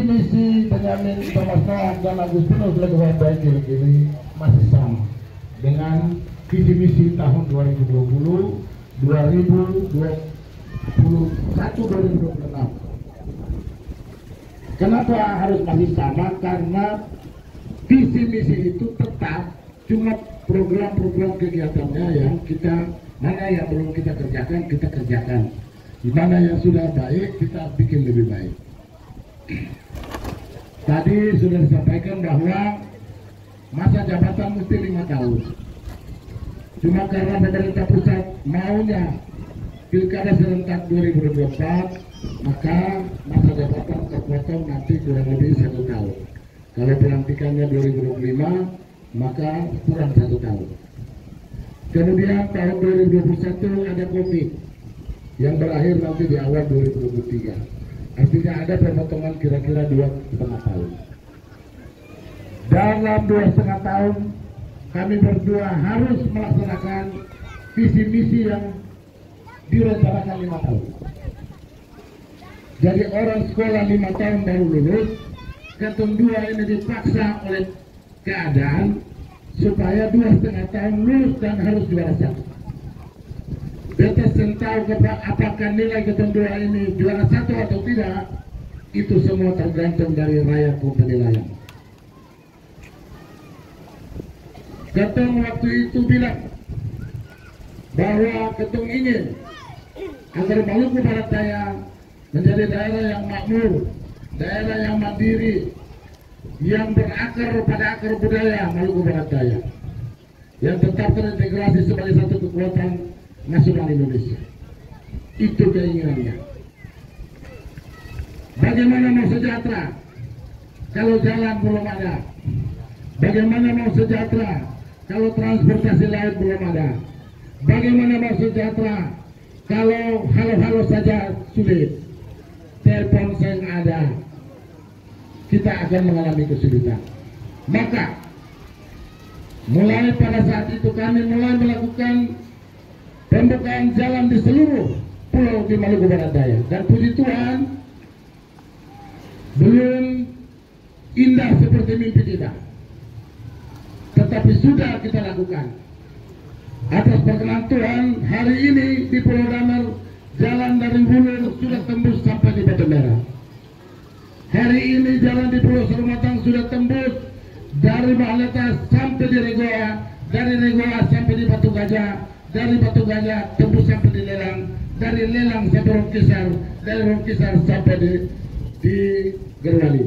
misi Benyamin Thomas Noah dan Agustinus Legowabaik ini masih sama dengan visi misi tahun 2020, 2021, 2026. Kenapa harus masih sama? Karena visi misi itu tetap, cuma program-program kegiatannya yang mana yang belum kita kerjakan. Di mana yang sudah baik, kita bikin lebih baik. Tadi sudah disampaikan bahwa masa jabatan mesti 5 tahun. Cuma karena pemerintah pusat maunya Pilkada serentak 2024, maka masa jabatan terpotong nanti kurang lebih 1 tahun. Kalau pelantikannya 2025, maka kurang 1 tahun. Kemudian tahun 2021 ada COVID yang berakhir nanti di awal 2023. Artinya ada pemotongan kira-kira 2,5 tahun. Dalam 2,5 tahun kami berdua harus melaksanakan visi misi yang direncanakan 5 tahun. Jadi orang sekolah 5 tahun baru lulus, ketum 2 ini dipaksa oleh keadaan supaya 2,5 tahun lulus dan harus juara 1. Beta tahu apakah nilai ketum 2 ini juara 1 atau tidak, itu semua tergantung dari rakyat penilaian. Ketum waktu itu bilang bahwa ketum ingin agar Maluku Barat Daya menjadi daerah yang makmur, daerah yang mandiri, yang berakar pada akar budaya Maluku Barat Daya, yang tetap terintegrasi sebagai satu kekuatan nasional Indonesia. Itu keinginannya. Bagaimana mau sejahtera kalau jalan belum ada? Bagaimana mau sejahtera kalau transportasi laut belum ada? Bagaimana mau sejahtera kalau halo-halo saja sulit? Telepon saya ada, kita akan mengalami kesulitan. Maka mulai pada saat itu kami mulai melakukan pembukaan jalan di seluruh pulau di Maluku Barat Daya. Dan puji Tuhan, belum indah seperti mimpi kita, tetapi sudah kita lakukan. Atas perkenan Tuhan, hari ini di Pulau Damar, jalan dari Hulu sudah tembus sampai di Batu Merah. Hari ini jalan di Pulau Serumatang sudah tembus dari Mahaleta sampai di Regoa, dari Regoa sampai di Batu Gajah, dari Batu Gajah tembus sampai di Lelang, dari Lelang sampai Ronkisar, dari Ronkisar sampai di Gerwali.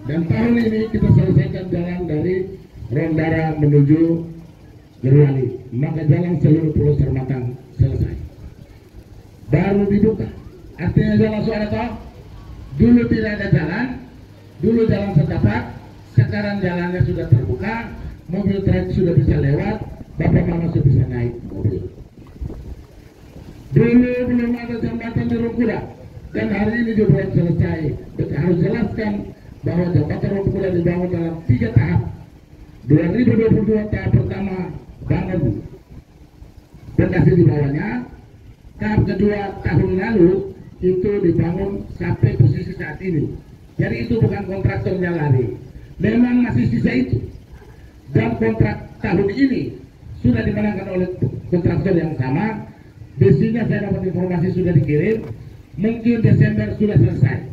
Dan tahun ini kita selesaikan jalan dari Rondara menuju Gerwali, maka jalan seluruh Pulau Serumatang selesai. Baru dibuka, artinya jalan Soeharto dulu tidak ada jalan, dulu jalan setapak, sekarang jalannya sudah terbuka, mobil truk sudah bisa lewat, bapak mama sudah bisa naik mobil. Dulu belum ada jembatan di Rungkuda, dan hari ini juga selesai. Kita harus jelaskan bahwa jembatan Rungkuda dibangun dalam 3 tahap. 2022 tahap pertama bangun pondasi di bawahnya. Tahap kedua tahun lalu itu dibangun sampai posisi saat ini. Jadi itu bukan kontraktornya lari, memang masih sisa itu. Dan kontrak tahun ini sudah dimenangkan oleh kontraktor yang sama. Besinya saya dapat informasi sudah dikirim, mungkin Desember sudah selesai.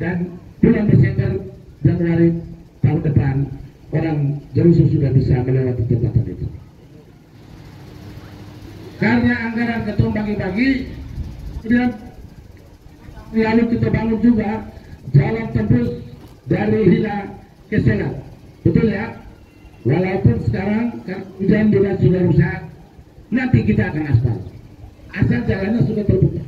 Dan bulan Desember, Januari tahun depan orang Jerusalem sudah bisa melewati jembatan itu. Karena anggaran ketum bagi-bagi, kemudian lalu kita bangun juga jalan tembus dari Hila ke Selat, betul ya? Walaupun sekarang hujan juga sudah rusak, nanti kita akan aspal, asal jalannya sudah terbuka.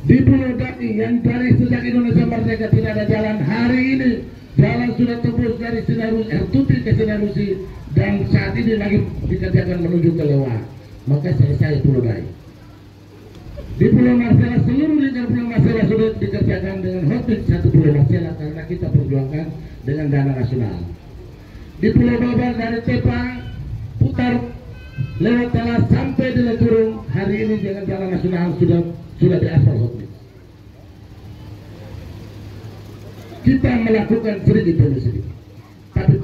Di Pulau Daki yang dari sejak Indonesia Merdeka tidak ada jalan, hari ini jalan sudah tembus dari Sinarusi, Ertuti ke Sinarusi, dan saat ini lagi dikerjakan menuju ke Lewa, maka selesai Pulau Dai. Di Pulau Marcella, seluruh lingkar Pulau Marcella sudah dikerjakan dengan hotpit satu Pulau Marcella karena kita perjuangkan dengan dana nasional. Di Pulau Babar dari Tepang putar lewat Talas sampai di Leturung, hari ini dengan jalan nasional sudah diaspal hotpit. kita melakukan sedikit demi sedikit, tapi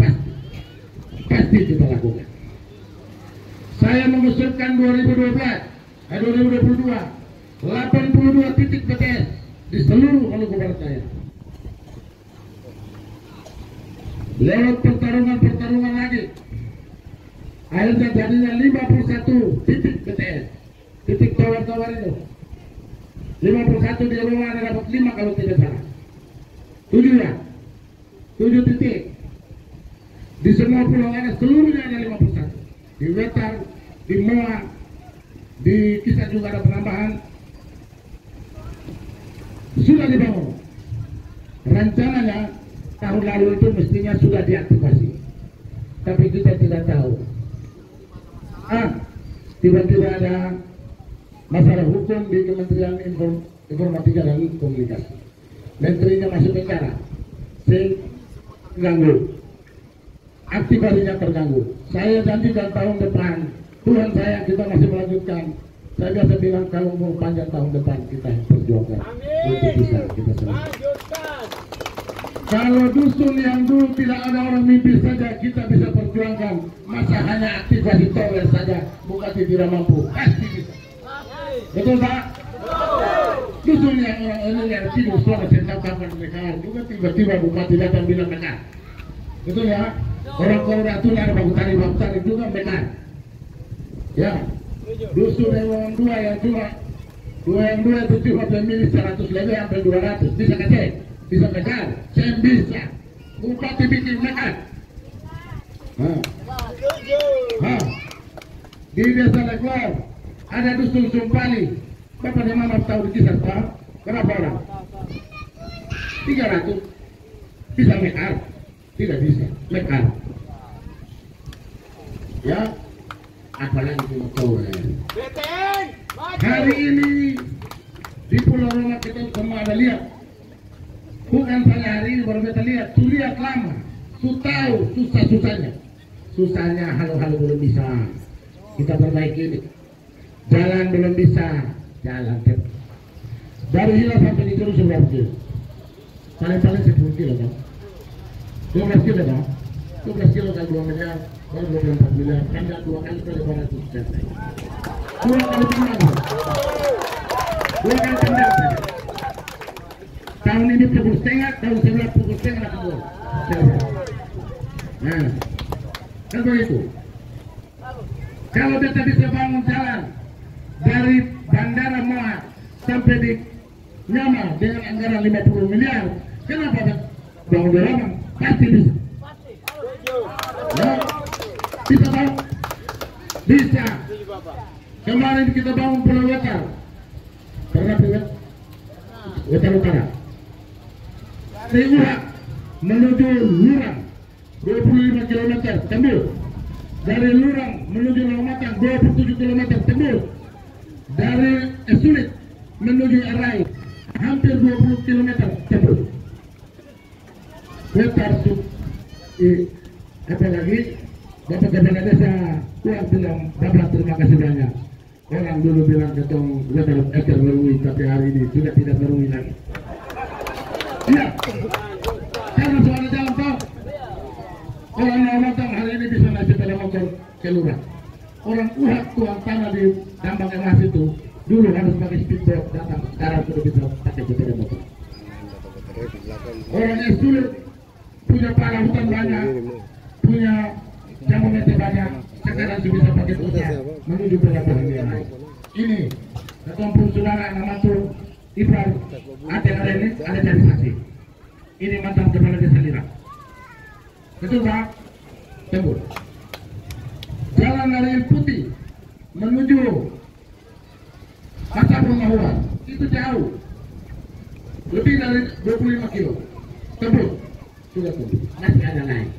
pasti kita lakukan. Saya mengusulkan 2022 82 titik BTS di seluruh Maluku Barat Daya. Lewat pertarungan lagi, akhirnya jadinya 51 titik BTS, titik tawar-tawar itu. 51 di rumah ada dapat 5 kalau tidak salah. 7 ya, 7 titik. Di semua pulau ada seluruhnya ada 51. Di Wetar, di Moa, di Kisah juga ada penambahan. Sudah dibangun. Rencananya tahun lalu itu mestinya sudah diaktifasi, tapi kita tidak tahu. Tiba-tiba ada masalah hukum di Kementerian Informatika dan Komunikasi. Menterinya masuk penjara, terganggu, aktivasinya terganggu. Saya janjikan tahun depan, Tuhan saya kita masih melanjutkan. Saya biasa bilang kalau mau panjang tahun depan kita perjuangkan untuk bisa kita selesai. Kalau dusun yang dulu tidak ada orang mimpi saja kita bisa perjuangkan. Masa hanya aktivasi tower saja, Bupati tidak mampu, pasti bisa. Betul Pak? Dusun yang orang ini yang tidur selama sentakan mereka juga tiba-tiba Bupati datang bilang mereka. Betul ya? Orang Kaudatun ada Bakutari juga mereka. Ya. Dusun yang dua itu cuma pemilih 100 lebih sampai 200 bisa kecil, bisa besar, saya bisa. Bupati bikin mereka. Di desa Lekor ada dusun Sumpali. Bapak dan Mama tahu di kisah Pak? Berapa orang? 300. Bisa mekar? Tidak bisa mekar. Ya. Apalagi mau tahu hari ini di Pulau Roma kita semua ada lihat, bukan saja hari ini baru kita lihat, tuh lihat lama, tuh tahu susahnya hal-hal belum bisa kita perbaiki ini, jalan belum bisa, jalan dari Hilang sampai di Curug 11 kilo, paling 10 kilo kan, 12 kilo kan, 12 kilo kan 2 miliar. Baru 24 miliar, anda 2 kali kali 200 juta. 2 kali tendang. 2 kali tendang. Tahun ini pukul setengah, tahun sebelah pukul setengah pukul. Nah, kan begitu. Kalau kita bisa bangun jalan dari Bandara Moa sampai di Nyama dengan anggaran 50 miliar, kenapa bangun jalan? Pasti bisa. Ya. Bisa Pak? Bisa. Kemarin kita bangun Pulau Wetar. Pernah Wetar Utara. Dari Urak menuju Lurang 25 km tembus. Dari Lurang menuju Laumatang 27 km tembus. Dari Sulit menuju Arai hampir 20 km tembus. Wetar apa lagi? Bapak Kepala Desa Kuat bilang, Bapak terima kasih banyak. Orang dulu bilang ketong Wetar Eker merui, tapi hari ini sudah tidak merui lagi. Iya, karena soalnya jalan tol. Orang Laumatang hari ini bisa naik sepeda motor ke Lurah. Orang Uhat tuang tanah di tambang emas itu dulu harus pakai speedboat datang, sekarang sudah bisa pakai sepeda motor. Orang yang sulit punya pala hutan banyak, punya jamu mete banyak, sekarang sudah bisa pakai kuda menuju pelabuhan yang lain. Ini ketumpul saudara nama tuh Ifar, ada ini, ada dari saksi. Ini mantan kepala desa Lira. Betul Pak? Tembus. Jalan dari Putih menuju Pasar Pemahuan itu jauh, lebih dari 25 kilo. Tembus, sudah tembus. Masih ada lain,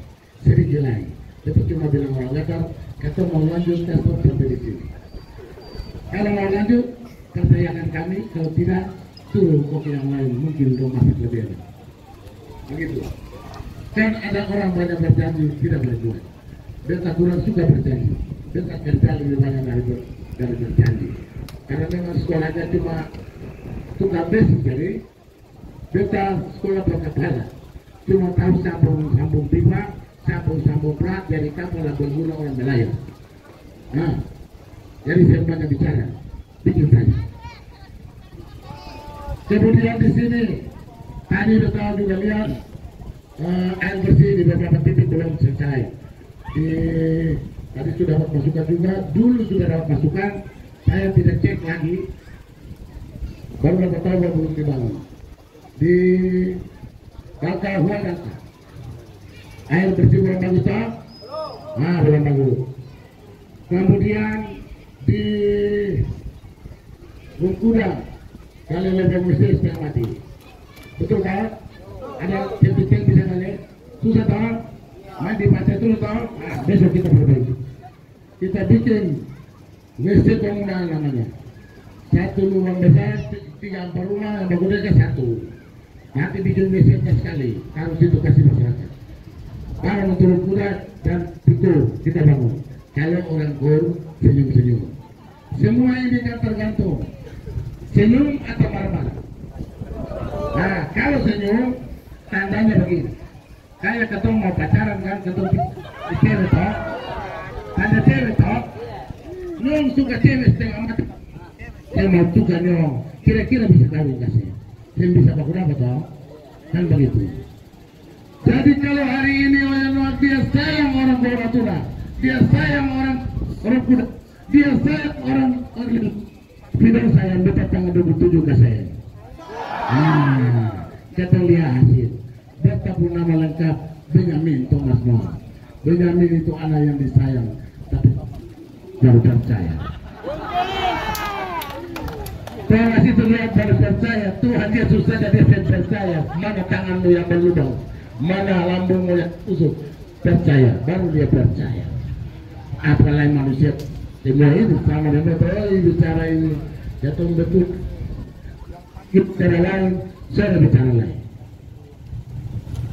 sedikit lain. Itu cuma bilang orang Wetar, kata mau lanjut telepon sampai di sini. Kalau mau lanjut, percayakan kami. Kalau tidak, turun ke yang lain, mungkin rumah lebih enak. Begitu. Kan ada orang banyak berjanji tidak berjuang. Beta kurang suka berjanji. Beta kerja lebih banyak dari berjanji. Karena memang sekolahnya cuma tukang basic, jadi beta sekolah berkepala. cuma tahu sambung pipa, sambung plat, jadi kapal yang berguna orang nelayan. Nah, jadi saya banyak bicara, bikin saja. Kemudian di sini tadi betul juga lihat air bersih di beberapa titik belum selesai. Tadi sudah dapat masukan juga, dulu sudah dapat masukan, saya tidak cek lagi, baru dapat tahu bahwa belum dibangun. Di Kalkahuan air bersih belum bagus tak? Nah, belum bagus. Kemudian di Bungkuda kali lebih mesir setengah mati, betul kan? Ada titik bisa kali susah tak? Mandi baca itu tak? Nah, besok kita perbaiki. Kita bikin mesir bangunan namanya. Satu lubang besar, 3-4 rumah yang bagusnya satu. Nanti bikin mesirnya sekali, harus itu kasih masyarakat. Kalau untuk kuda dan itu kita bangun. Kalau orang kur senyum-senyum. Semua ini kan tergantung senyum atau marah-marah. Nah, kalau senyum tandanya begini. Kayak ketemu mau pacaran kan, ketemu di cewek toh, tanda cewek toh, nyong suka cewek setengah mati. Saya mau juga nyong, kira-kira bisa kawin kasih. Yang bisa baku dapat toh, kan begitu. Jadi kalau hari ini orang dia sayang orang Boratuna, dia sayang orang kuda, dia sayang orang tidak sayang dapat tanggal 27 ke saya. Kita lihat hasil. Data pun nama lengkap Benyamin Thomas Moore. Benyamin itu anak yang disayang, tapi baru percaya. Kalau masih terlihat baru percaya, Tuhan Yesus saja dia percaya. Mana tanganmu yang berlubang, mana lambungmu yang tusuk, percaya, baru dia percaya. Apalagi manusia semua ini sama dengan bicara ini jatuh betul bicara lain, saya bicara lain.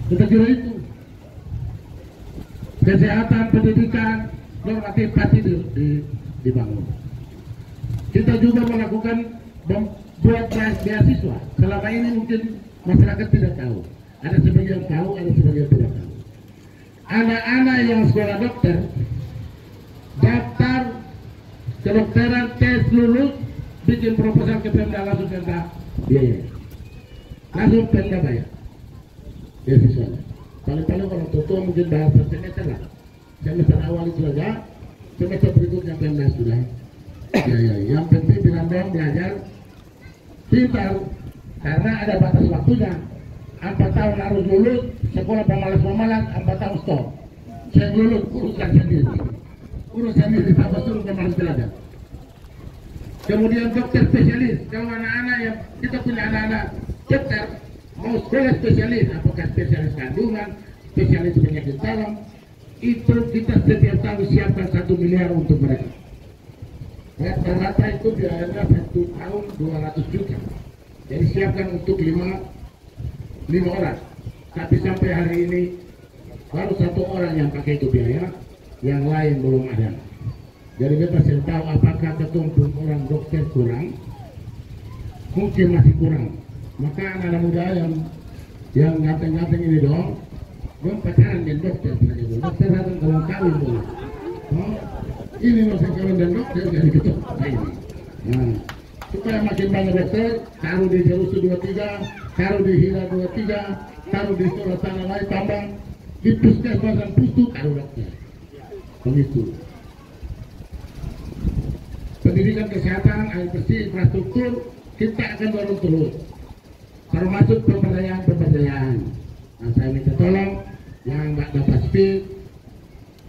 Kita kira itu kesehatan, pendidikan, normatif pasti dibangun. Kita juga melakukan membuat beasiswa. Selama ini mungkin masyarakat tidak tahu. Ada sebagian tahu, ada sebagian tidak tahu. Anak-anak yang sekolah dokter daftar kedokteran, tes lulus, bikin proposal ke Pemda, langsung Pemda biaya, langsung Pemda bayar beasiswa. Paling-paling kalau tua mungkin bayar per semester lah, semester awal itu saja, semester berikutnya Pemda sudah. Ya, yang penting bilang dong belajar pintar, karena ada batas waktunya. 4 tahun harus lulus, sekolah pemalas-pemalas, 4 tahun stop. Saya lulus, urusan sendiri, apa suruh pemalas belajar. Kemudian dokter spesialis, kalau anak-anak yang kita punya anak-anak dokter mau sekolah spesialis, apakah spesialis kandungan, spesialis penyakit dalam, itu kita setiap tahun siapkan 1 miliar untuk mereka. Rata-rata itu biayanya 1 tahun 200 juta. Jadi siapkan untuk 5 orang. Tapi sampai hari ini baru 1 orang yang pakai itu biaya, yang lain belum ada. Jadi kita saya tahu apakah ketumpuk orang dokter kurang, mungkin masih kurang. Maka anak-anak muda yang ganteng-ganteng ini dong, belum pacaran dengan dokter. Dokter datang kalau kawin dulu. Ini masih kawin dan dokter jadi ketuk. Nah, supaya makin banyak dokter, taruh di Jerusu 23, taruh di Hira 23, taruh di sekolah tanah lain tambang, di puskesmas dan pustu taruh dokter. Begitu. Pendidikan kesehatan, air bersih, infrastruktur, kita akan dorong terus. Termasuk pemberdayaan. Nah, saya minta tolong yang nggak dapat speed,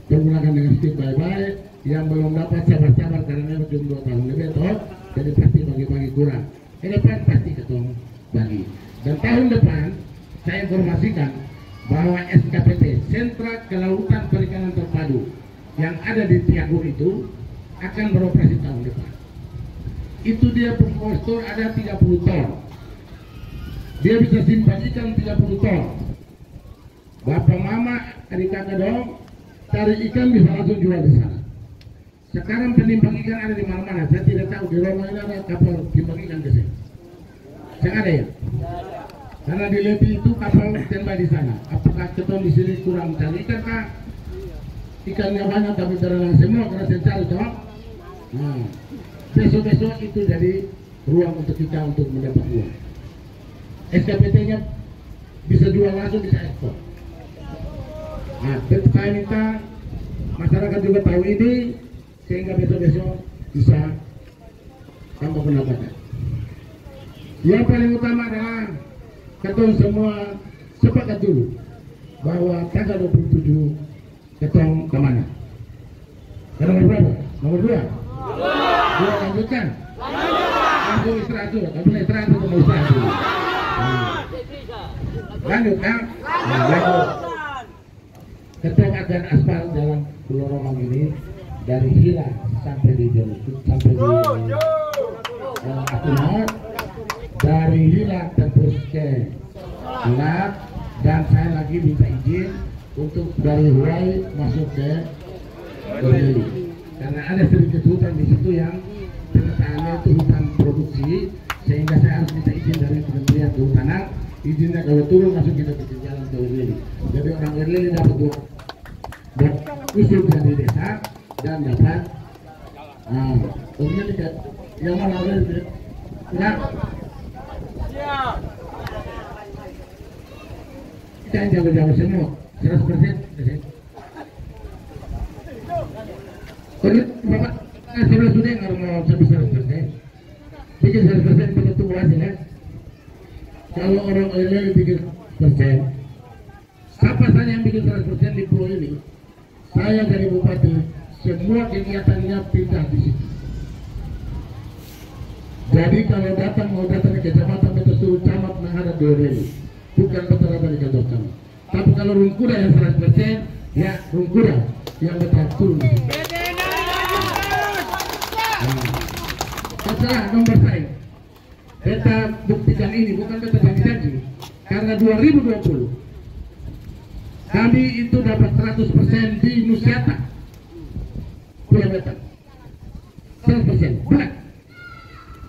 menggunakan dengan speed baik-baik. Yang belum dapat sabar-sabar karena belum 2 tahun lebih toh, jadi pasti bagi-bagi kurang. Ke depan pasti ketemu bagi. Dan tahun depan saya informasikan bahwa SKPT Sentra Kelautan Perikanan Terpadu yang ada di Tiago itu akan beroperasi tahun depan. Itu dia postur ada 30 ton. Dia bisa simpan ikan 30 ton. Bapak mama, adik kakak dong, cari ikan bisa langsung jual di sana. Sekarang penimbang ikan ada di mana-mana. Saya tidak tahu di Roma ini ada kapal timbang ikan ke sini. Saya ada ya? Karena di Lepi itu kapal standby di sana. Apakah ketemu di sini kurang cari ikan kah? Ikannya banyak tapi berenang semua karena saya cari toh. Nah, besok-besok itu jadi ruang untuk kita untuk mendapat uang. SKPT-nya bisa jual langsung, bisa ekspor. Nah, saya minta masyarakat juga tahu ini sehingga besok-besok bisa tambah pendapatan. Yang paling utama adalah ketong semua sepakat dulu bahwa tanggal 27 ketong kemana? Ke nomor berapa? Nomor 2? Dua lanjutkan? Langsung istirahat dulu, tapi istirahat itu mau istirahat dulu. Lanjut kan? Lanjut. Ketong akan aspal dalam Pulau Romang ini dari Hila sampai di sampai di Akunat, dari Hila terus ke Hila, dan saya lagi minta izin untuk dari Huai masuk ke Oreli karena ada sedikit hutan di situ yang penetaannya itu hutan produksi, sehingga saya harus minta izin dari Kementerian Kehutanan. Izinnya kalau turun masuk kita ke jalan ke Oreli. Jadi orang Oreli dapat usul dari desa dan dapat kemudian yang mana Oreli ya kita yang jago-jago semua 100%. Kalau Bapak sebelah sudah yang harus mau sebesar 100%, bikin 100% kita tunggu hasilnya. Kalau orang lain bikin persen, siapa saja yang bikin 100% di pulau ini, saya dari bupati, semua kegiatannya pindah di situ. Jadi kalau mau datang ke kecamatan, kita suruh camat menghadap di Oreli, bukan betul datang di kantor camat. Tapi kalau Rungkuda yang 100%, ya Rungkuda yang betul turun. Masalah nomor saya, beta buktikan ini bukan beta janji-janji. Karena 2020 kami itu dapat 100% di Nusyata, Pulau Wetan, 100%, benar,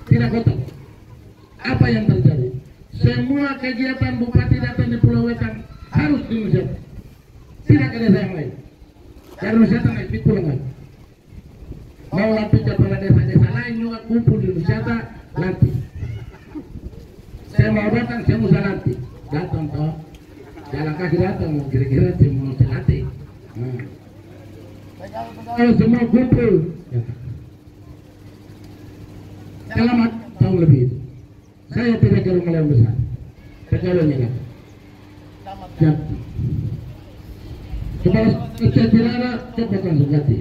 tidak kotor. Apa yang terjadi? Semua kegiatan bupati datang di Pulau Wetan harus di Nusyata, tidak ada yang lain. Karena Nusyata naik di Pulau Wetan. Mau latih kepala desa-desa lain juga kumpul di Nusyata, latih. Saya mau datang, saya mau latih. Datang toh, jalan kaki datang, kira-kira saya mau latih. Kalau semua kumpul, selamat tahun lebih itu. Saya tidak ke rumah yang besar, sekalanya datang. Jati. Kepala Cecirana cepat langsung ganti,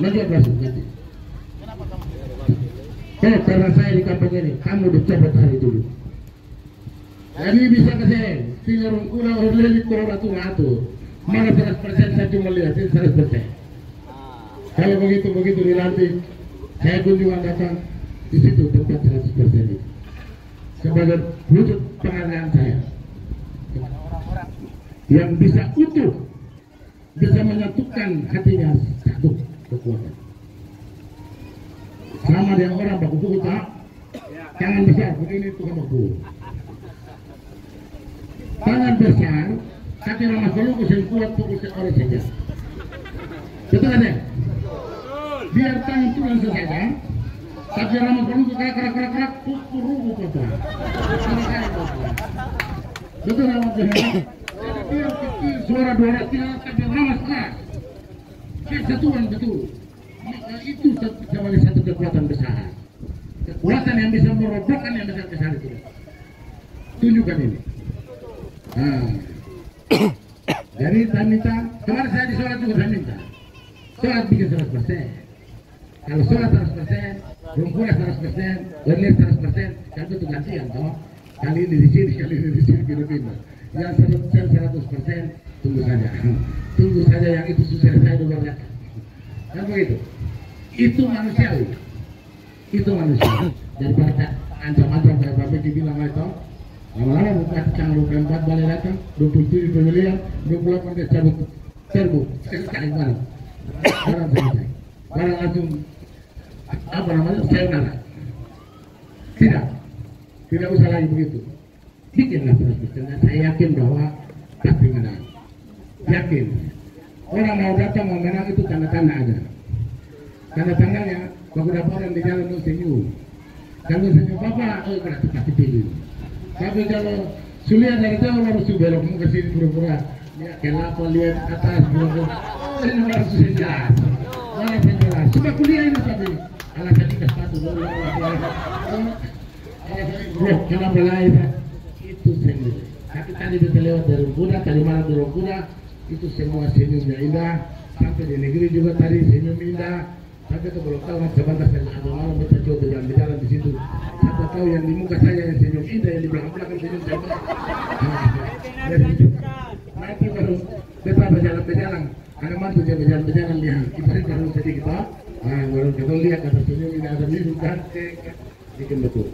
nanti langsung ganti. Karena saya di kampung ini, kamu dicopot hari dulu. Jadi bisa ke saya, tinggal Rungkuda Oreli Koratu, mana 100% saya cuma lihat, ini 100%. Kalau begitu dilantik, saya kunjungan datang di situ tempat 100% itu. Sebagai wujud penghargaan saya, yang bisa utuh, bisa menyatukan hatinya satu kekuatan. Sama dengan orang baku buku tak, tangan besar begini tukang baku. Tangan besar, tapi ramah peluk yang kuat pukul seorang saja. Betul ada? Biar tangan turun saja, tapi ramah peluk kerak pukul rubuh kota. Betul ramah peluk. Biar kecil suara 2 tidak, tapi ramah keras. Kesatuan betul. Itu sebagai satu kekuatan besar, kekuatan yang bisa merobohkan yang besar itu. Tunjukkan ini. Jadi saya minta, kemarin saya di sholat juga saya minta sholat bikin 100%. Kalau sholat 100%, Rungkuda 100%, Oreli 100%, kan itu gantian toh. Kali ini di sini, kali ini di sini pindah. Yang 100%, tunggu saja yang itu susah saya dulu lihat. Kan begitu. Itu manusiawi. Daripada ancam-ancam kayak Bapak dibilang itu, lama-lama bukan tanggal 24 balik datang, 27 pemilihan, 28 dia cabut terbuk, sekali barang selesai. Barang langsung apa namanya, sayonara. Tidak usah lagi begitu. bikinlah surat bercanda. Saya yakin bahwa pasti menang. Yakin. Orang mau datang mau menang itu tanda-tanda ada. Tanda-tandanya beberapa orang di jalan itu senyum. Kalau senyum Bapak, berarti pasti pilih. Tapi kalau sulian dari jauh harus belok ke sini pura-pura. Ya, kenapa lihat atas pura-pura? Oh, ini harus jelas. Mana jelas? Sudah kuliah ini tapi alasan ini sepatu dulu. Kenapa lain? Itu senyum. Tapi tadi kita lewat dari Kuda, tadi malam dari Kuda, itu semua senyumnya indah. Sampai di negeri juga tadi senyum indah. Tapi itu belum tahu nanti sebentar saya ada malam kita coba jalan-jalan di situ. Siapa tahu yang di muka saya yang senyum indah, yang di belakang senyum saya. Nanti baru kita berjalan-jalan. Ada mantu dia berjalan-jalan lihat. Kita baru sedikit kita. Baru kita lihat ada senyum indah, ada minum ganteng. Bikin betul.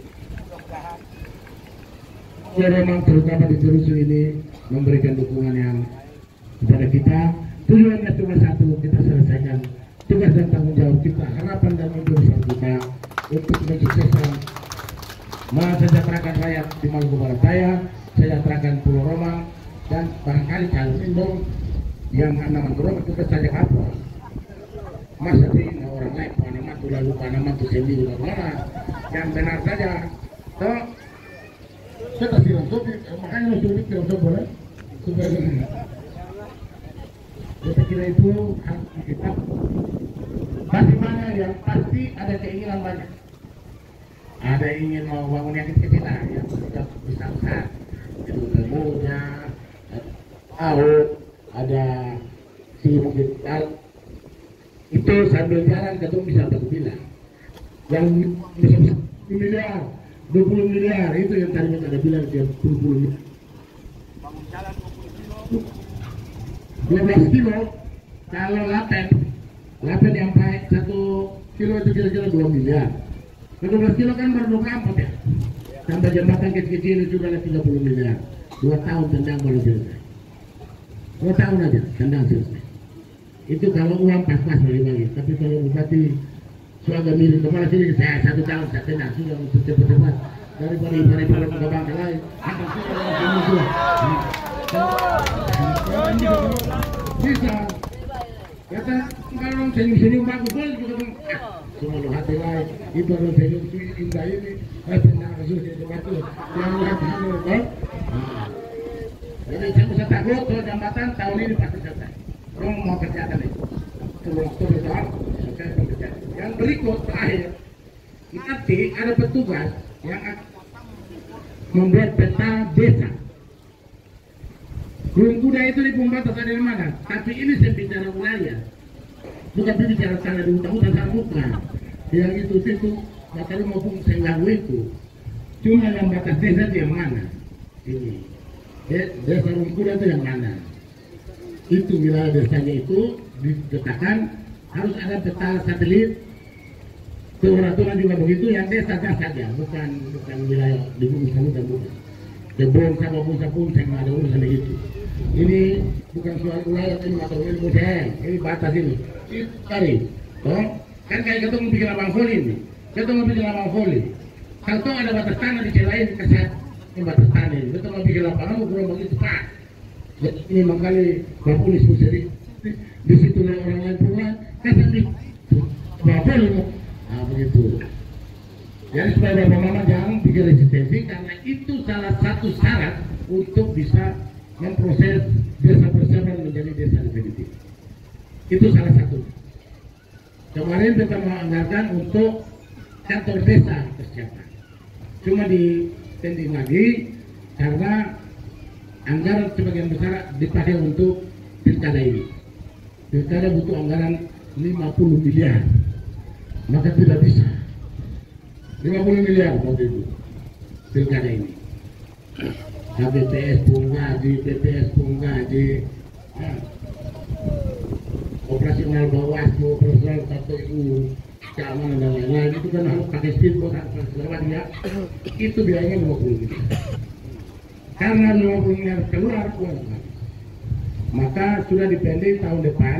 Ya memang terutama di Jerusu ini memberikan dukungan yang kepada kita. Tujuannya cuma satu, kita selesaikan tugas dan tanggung jawab kita, harapan dan mimpi besar kita untuk mensukseskan mensejahterakan rakyat di Maluku Barat Daya, sejahterakan Pulau Romang, dan barangkali kalau Indong yang anak Romang kita saja apa? Masa sih orang lain Panama tuh lalu Panama tuh sendiri mana? Yang benar saja, toh kita siram sopi, makanya lo suruh siram sopi boleh supaya kita kira itu harus kita bagaimana yang pasti ada keinginan banyak, ada ingin mau bangun yang kecil-kecilan yang sudah besar-besar itu ilmunya ada si mungkin itu sambil jalan ketemu bisa aku bilang yang bisa miliar 20 miliar itu yang tadi ada bilang dia 20 miliar bangun jalan 12 kilo kalau lapen yang baik 1 kilo itu kira-kira 2 miliar 12 kilo kan baru 24 ya tambah jembatan kecil-kecil juga ada 30 miliar 2 tahun tendang baru selesai 2 tahun aja tendang selesai itu kalau uang pas-pas bagi-bagi tapi kalau bupati suaga miring kepala sini saya 1 tahun saya tendang sudah cepat-cepat daripada ke bangsa lain bisa kata kalau senyum-senyum bagus boleh juga semua lu hati lain itu orang senyum indah ini tendang khusus itu batu yang hati ini jadi saya bisa takut kalau jambatan tahun ini pasti selesai orang mau kerjakan itu waktu besar selesai pekerjaan yang berikut terakhir nanti ada petugas yang membuat peta desa. Gunung Kuda itu di pembatas ada di mana? Tapi ini saya bicara wilayah, bukan bicara tanah di hutan-hutan sana bukan. Yang itu bakal maupun Senggagu itu, cuma yang batas desa itu yang mana? Ini, desa Gunung Kuda itu yang mana? Itu wilayah desanya itu ditetapkan harus ada peta satelit. Peraturan juga begitu yang desa saja, bukan wilayah di Gunung Samudan bukan. Kebun sama busa pun saya nggak ada urusan begitu. Ini bukan soal wilayah ini atau ilmu saya, ini batas ini. Cari, toh kan kayak ketemu bikin abang foli ini, ketemu bikin abang foli. Kalau ada batas tanah di selain kasih ini batas tanah ini, ketemu bikin lapangan mau kurang begitu pak. Ini makanya bapulis bisa di situ orang lain punya kasih di bapel. Nah begitu. Jadi supaya Bapak Mama jangan bikin resistensi karena itu salah satu syarat untuk bisa memproses desa persiapan menjadi desa definitif. Itu salah satu. Kemarin kita menganggarkan untuk kantor desa persiapan. Cuma dipending lagi karena anggaran sebagian besar dipakai untuk pilkada ini. Pilkada butuh anggaran 50 miliar. Maka tidak bisa 50 miliar waktu itu pilkada ini. KPPS pun gaji, PPS pun gaji, operasional Bawaslu, operasional KPU, keamanan dan lain-lain itu kan harus pakai speedboat lewat ya. Itu biayanya 50 miliar. Karena 50 miliar keluar uang, maka sudah dipending tahun depan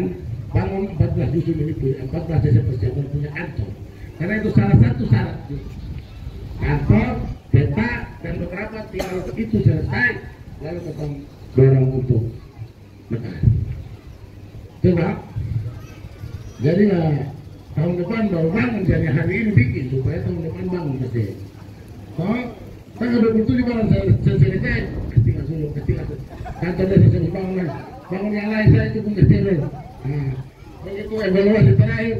bangun 14 dusun ini punya 14 desa persiapan punya kantor. Karena itu salah satu syarat kantor, peta dan beberapa tinggal itu selesai, lalu kita dorong untuk Mekah. Coba, jadi tahun depan baru bangun, jadi hari ini bikin supaya tahun depan bangun pasti. Oh, tanggal 27 baru saya selesai, ketika suruh kantor desa saya bangun yang lain saya itu pun kecil. Nah, begitu evaluasi terakhir.